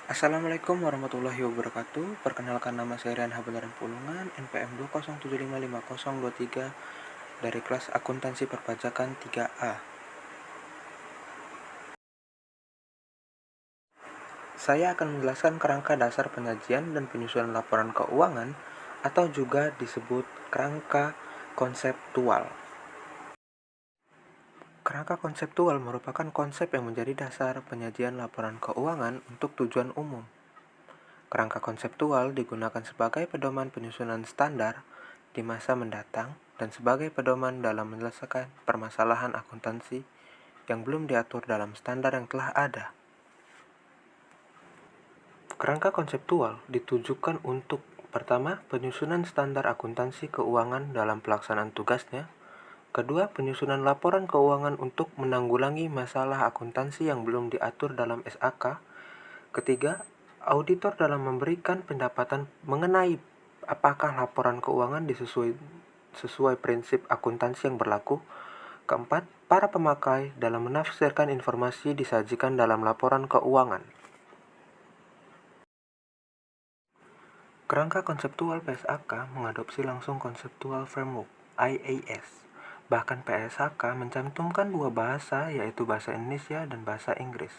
Assalamualaikum warahmatullahi wabarakatuh. Perkenalkan, nama saya Rian Habanaran Pulungan, NPM 207555023 dari kelas Akuntansi Perpajakan 3A. Saya akan menjelaskan kerangka dasar penyajian dan penyusunan laporan keuangan atau juga disebut kerangka konseptual. Kerangka konseptual merupakan konsep yang menjadi dasar penyajian laporan keuangan untuk tujuan umum. Kerangka konseptual digunakan sebagai pedoman penyusunan standar di masa mendatang dan sebagai pedoman dalam menyelesaikan permasalahan akuntansi yang belum diatur dalam standar yang telah ada. Kerangka konseptual ditujukan untuk: pertama, penyusunan standar akuntansi keuangan dalam pelaksanaan tugasnya. Kedua, penyusunan laporan keuangan untuk menanggulangi masalah akuntansi yang belum diatur dalam SAK. Ketiga, auditor dalam memberikan pendapatan mengenai apakah laporan keuangan sesuai prinsip akuntansi yang berlaku. Keempat, para pemakai dalam menafsirkan informasi disajikan dalam laporan keuangan. Kerangka konseptual PSAK mengadopsi langsung konseptual framework IAS. Bahkan PSAK mencantumkan dua bahasa, yaitu bahasa Indonesia dan bahasa Inggris.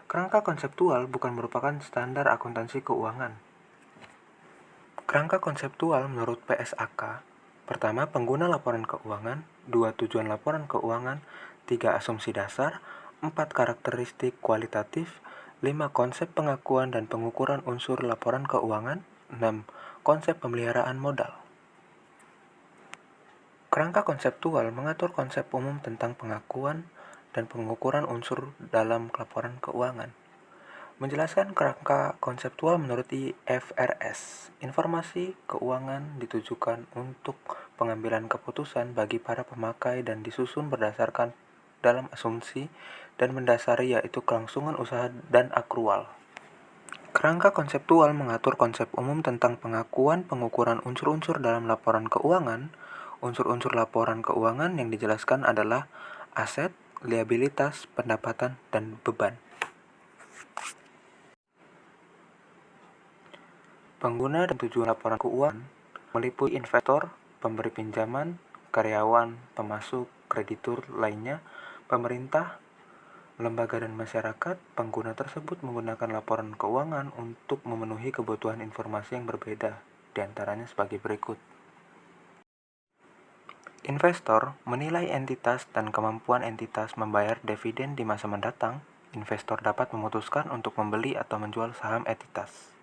Kerangka konseptual bukan merupakan standar akuntansi keuangan. Kerangka konseptual menurut PSAK: pertama, pengguna laporan keuangan; dua, tujuan laporan keuangan; tiga, asumsi dasar; empat, karakteristik kualitatif; lima, konsep pengakuan dan pengukuran unsur laporan keuangan; enam, konsep pemeliharaan modal. Kerangka konseptual mengatur konsep umum tentang pengakuan dan pengukuran unsur dalam laporan keuangan. Menjelaskan kerangka konseptual menurut IFRS, informasi keuangan ditujukan untuk pengambilan keputusan bagi para pemakai dan disusun berdasarkan dalam asumsi dan mendasari, yaitu kelangsungan usaha dan akrual. Kerangka konseptual mengatur konsep umum tentang pengakuan pengukuran unsur-unsur dalam laporan keuangan. Unsur-unsur laporan keuangan yang dijelaskan adalah aset, liabilitas, pendapatan, dan beban. Pengguna dan tujuan laporan keuangan meliputi investor, pemberi pinjaman, karyawan, pemasuk, kreditur lainnya, pemerintah, lembaga dan masyarakat. Pengguna tersebut menggunakan laporan keuangan untuk memenuhi kebutuhan informasi yang berbeda, diantaranya sebagai berikut. Investor menilai entitas dan kemampuan entitas membayar dividen di masa mendatang. Investor dapat memutuskan untuk membeli atau menjual saham entitas.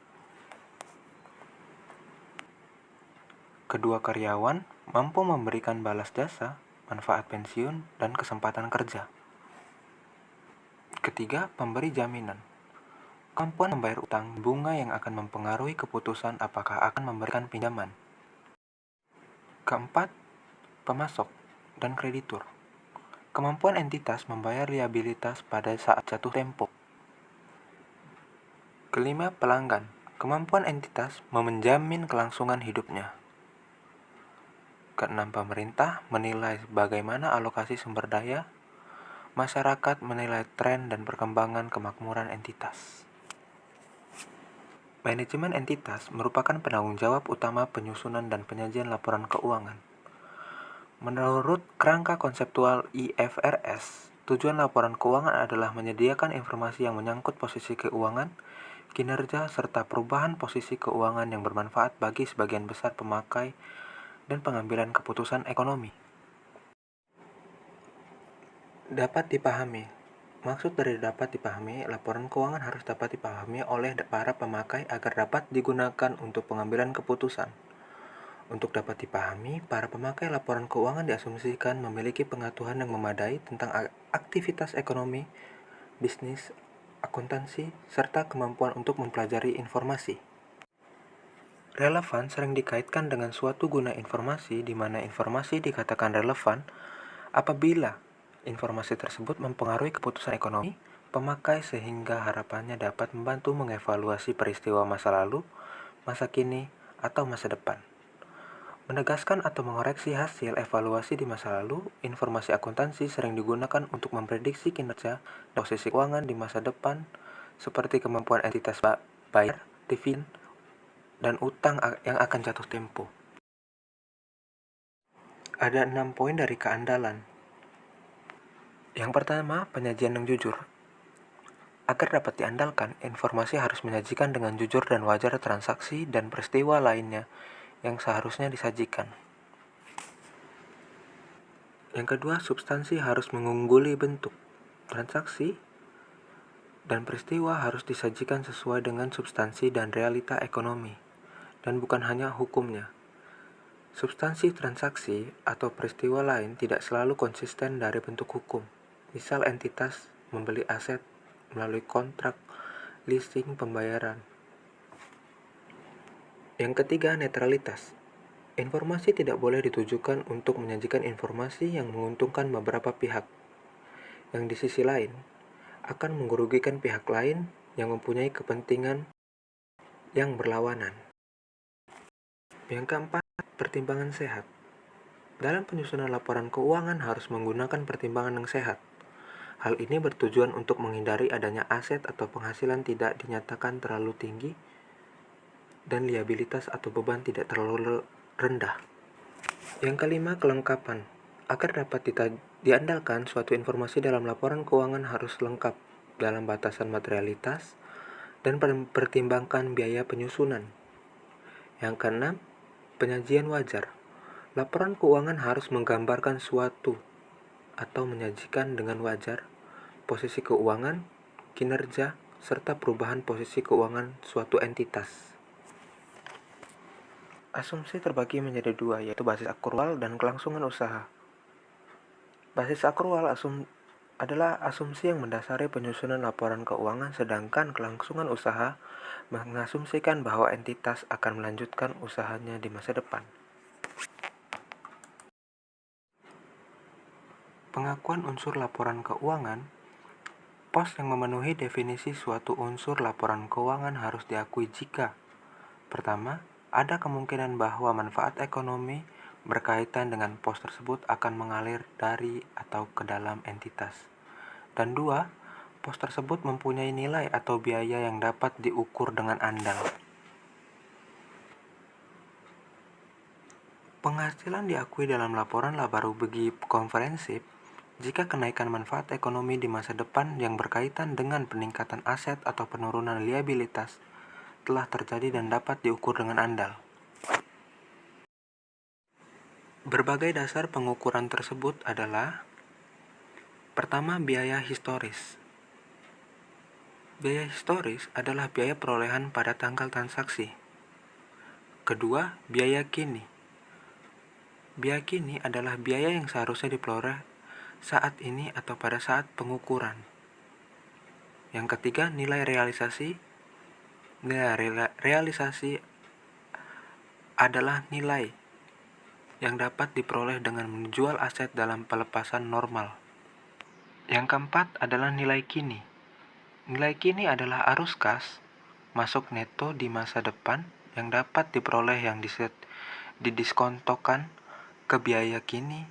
Kedua, karyawan mampu memberikan balas jasa, manfaat pensiun, dan kesempatan kerja. Ketiga, pemberi jaminan. Kemampuan membayar utang bunga yang akan mempengaruhi keputusan apakah akan memberikan pinjaman. Keempat, pemasok dan kreditur. Kemampuan entitas membayar liabilitas pada saat jatuh tempo. Kelima, pelanggan. Kemampuan entitas menjamin kelangsungan hidupnya. Keenam, pemerintah menilai bagaimana alokasi sumber daya. Masyarakat menilai tren dan perkembangan kemakmuran entitas. Manajemen entitas merupakan penanggung jawab utama penyusunan dan penyajian laporan keuangan. Menurut kerangka konseptual IFRS, tujuan laporan keuangan adalah menyediakan informasi yang menyangkut posisi keuangan, kinerja, serta perubahan posisi keuangan yang bermanfaat bagi sebagian besar pemakai dan pengambilan keputusan ekonomi. Dapat dipahami. Maksud dari dapat dipahami, laporan keuangan harus dapat dipahami oleh para pemakai agar dapat digunakan untuk pengambilan keputusan. Untuk dapat dipahami, para pemakai laporan keuangan diasumsikan memiliki pengetahuan yang memadai tentang aktivitas ekonomi, bisnis, akuntansi, serta kemampuan untuk mempelajari informasi. Relevan sering dikaitkan dengan suatu guna informasi, di mana informasi dikatakan relevan apabila informasi tersebut mempengaruhi keputusan ekonomi pemakai sehingga harapannya dapat membantu mengevaluasi peristiwa masa lalu, masa kini, atau masa depan. Menegaskan atau mengoreksi hasil evaluasi di masa lalu, informasi akuntansi sering digunakan untuk memprediksi kinerja dan posisi keuangan di masa depan, seperti kemampuan entitas bayar, dividen, dan utang yang akan jatuh tempo. Ada 6 poin dari keandalan. Yang pertama, penyajian yang jujur. Agar dapat diandalkan, informasi harus menyajikan dengan jujur dan wajar transaksi dan peristiwa lainnya yang seharusnya disajikan. Yang kedua, substansi harus mengungguli bentuk. Transaksi dan peristiwa harus disajikan sesuai dengan substansi dan realita ekonomi, dan bukan hanya hukumnya. Substansi transaksi atau peristiwa lain tidak selalu konsisten dari bentuk hukum. Misal entitas membeli aset melalui kontrak, leasing, pembayaran. Yang ketiga, netralitas. Informasi tidak boleh ditujukan untuk menyajikan informasi yang menguntungkan beberapa pihak, yang di sisi lain akan merugikan pihak lain yang mempunyai kepentingan yang berlawanan. Yang keempat, pertimbangan sehat. Dalam penyusunan laporan keuangan harus menggunakan pertimbangan yang sehat. Hal ini bertujuan untuk menghindari adanya aset atau penghasilan tidak dinyatakan terlalu tinggi dan liabilitas atau beban tidak terlalu rendah. Yang kelima, kelengkapan. Agar dapat diandalkan, suatu informasi dalam laporan keuangan harus lengkap dalam batasan materialitas dan mempertimbangkan biaya penyusunan. Yang keenam, penyajian wajar. Laporan keuangan harus menggambarkan suatu atau menyajikan dengan wajar posisi keuangan, kinerja, serta perubahan posisi keuangan suatu entitas. Asumsi terbagi menjadi dua, yaitu basis akrual dan kelangsungan usaha. Basis akrual adalah asumsi yang mendasari penyusunan laporan keuangan, sedangkan kelangsungan usaha mengasumsikan bahwa entitas akan melanjutkan usahanya di masa depan. Pengakuan unsur laporan keuangan. Pos yang memenuhi definisi suatu unsur laporan keuangan harus diakui jika: pertama, ada kemungkinan bahwa manfaat ekonomi berkaitan dengan pos tersebut akan mengalir dari atau ke dalam entitas. Dan dua, pos tersebut mempunyai nilai atau biaya yang dapat diukur dengan andal. Penghasilan diakui dalam laporan laba rugi komprehensif jika kenaikan manfaat ekonomi di masa depan yang berkaitan dengan peningkatan aset atau penurunan liabilitas telah terjadi dan dapat diukur dengan andal. Berbagai dasar pengukuran tersebut adalah: pertama, biaya historis. Biaya historis adalah biaya perolehan pada tanggal transaksi. Kedua, biaya kini. Biaya kini adalah biaya yang seharusnya diperoleh saat ini atau pada saat pengukuran. Yang ketiga, nilai realisasi. Nilai realisasi adalah nilai yang dapat diperoleh dengan menjual aset dalam pelepasan normal. Yang keempat adalah nilai kini. Nilai kini adalah arus kas masuk neto di masa depan yang dapat diperoleh yang didiskontokan ke biaya kini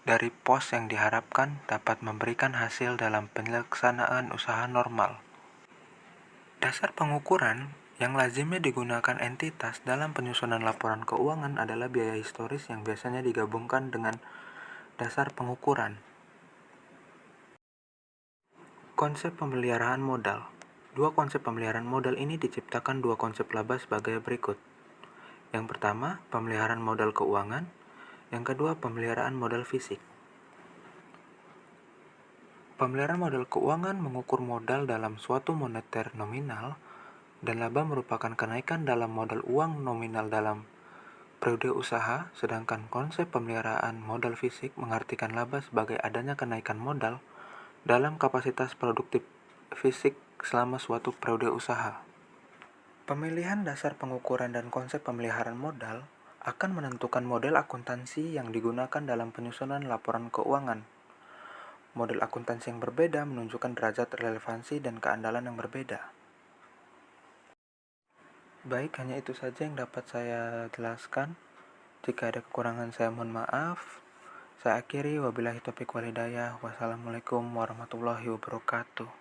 dari pos yang diharapkan dapat memberikan hasil dalam pelaksanaan usaha normal. Dasar pengukuran yang lazimnya digunakan entitas dalam penyusunan laporan keuangan adalah biaya historis yang biasanya digabungkan dengan dasar pengukuran. Konsep pemeliharaan modal. Dua konsep pemeliharaan modal ini diciptakan dua konsep laba sebagai berikut. Yang pertama, pemeliharaan modal keuangan. Yang kedua, pemeliharaan modal fisik. Pemeliharaan modal keuangan mengukur modal dalam suatu moneter nominal, dan laba merupakan kenaikan dalam modal uang nominal dalam periode usaha, sedangkan konsep pemeliharaan modal fisik mengartikan laba sebagai adanya kenaikan modal dalam kapasitas produktif fisik selama suatu periode usaha. Pemilihan dasar pengukuran dan konsep pemeliharaan modal akan menentukan model akuntansi yang digunakan dalam penyusunan laporan keuangan. Model akuntansi yang berbeda menunjukkan derajat relevansi dan keandalan yang berbeda. Baik, hanya itu saja yang dapat saya jelaskan. Jika ada kekurangan saya mohon maaf. Saya akhiri, wabillahi taufiq wal hidayah. Wassalamualaikum warahmatullahi wabarakatuh.